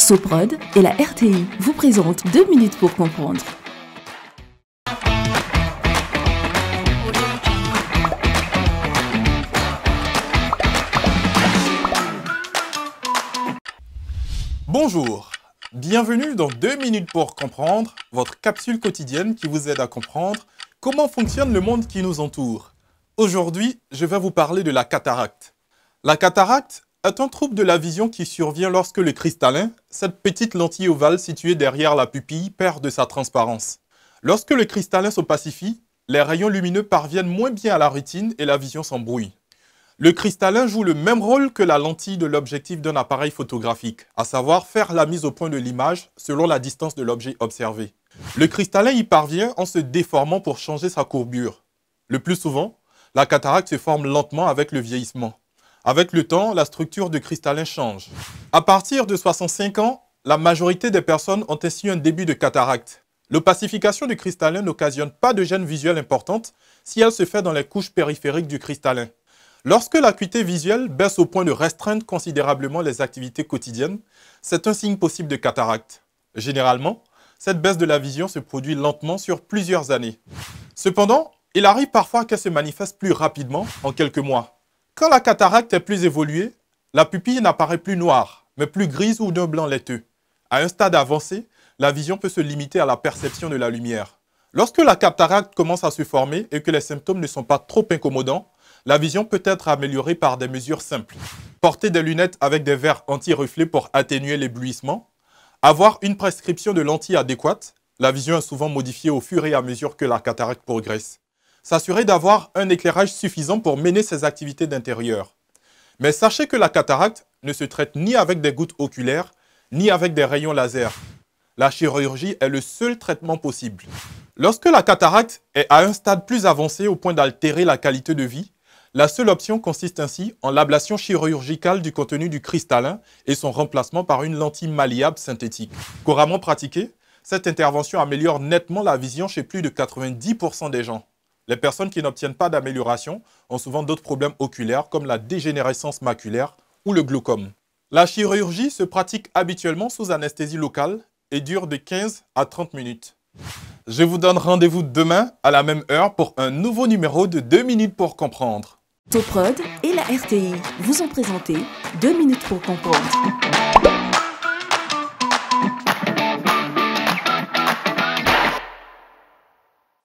Soprod et la RTI vous présentent 2 minutes pour comprendre. Bonjour, bienvenue dans 2 minutes pour comprendre, votre capsule quotidienne qui vous aide à comprendre comment fonctionne le monde qui nous entoure. Aujourd'hui, je vais vous parler de la cataracte. La cataracte est un trouble de la vision qui survient lorsque le cristallin, cette petite lentille ovale située derrière la pupille, perd de sa transparence. Lorsque le cristallin s'opacifie, les rayons lumineux parviennent moins bien à la rétine et la vision s'embrouille. Le cristallin joue le même rôle que la lentille de l'objectif d'un appareil photographique, à savoir faire la mise au point de l'image selon la distance de l'objet observé. Le cristallin y parvient en se déformant pour changer sa courbure. Le plus souvent, la cataracte se forme lentement avec le vieillissement. Avec le temps, la structure du cristallin change. À partir de 65 ans, la majorité des personnes ont ainsi un début de cataracte. L'opacification du cristallin n'occasionne pas de gêne visuelle importante si elle se fait dans les couches périphériques du cristallin. Lorsque l'acuité visuelle baisse au point de restreindre considérablement les activités quotidiennes, c'est un signe possible de cataracte. Généralement, cette baisse de la vision se produit lentement sur plusieurs années. Cependant, il arrive parfois qu'elle se manifeste plus rapidement, en quelques mois. Quand la cataracte est plus évoluée, la pupille n'apparaît plus noire, mais plus grise ou d'un blanc laiteux. À un stade avancé, la vision peut se limiter à la perception de la lumière. Lorsque la cataracte commence à se former et que les symptômes ne sont pas trop incommodants, la vision peut être améliorée par des mesures simples. Porter des lunettes avec des verres anti-reflets pour atténuer l'éblouissement. Avoir une prescription de lentilles adéquate. La vision est souvent modifiée au fur et à mesure que la cataracte progresse. S'assurer d'avoir un éclairage suffisant pour mener ses activités d'intérieur. Mais sachez que la cataracte ne se traite ni avec des gouttes oculaires, ni avec des rayons laser. La chirurgie est le seul traitement possible. Lorsque la cataracte est à un stade plus avancé au point d'altérer la qualité de vie, la seule option consiste ainsi en l'ablation chirurgicale du contenu du cristallin et son remplacement par une lentille malléable synthétique. Couramment pratiquée, cette intervention améliore nettement la vision chez plus de 90% des gens. Les personnes qui n'obtiennent pas d'amélioration ont souvent d'autres problèmes oculaires comme la dégénérescence maculaire ou le glaucome. La chirurgie se pratique habituellement sous anesthésie locale et dure de 15 à 30 minutes. Je vous donne rendez-vous demain à la même heure pour un nouveau numéro de 2 minutes pour comprendre. Soprod et la RTI vous ont présenté 2 minutes pour comprendre.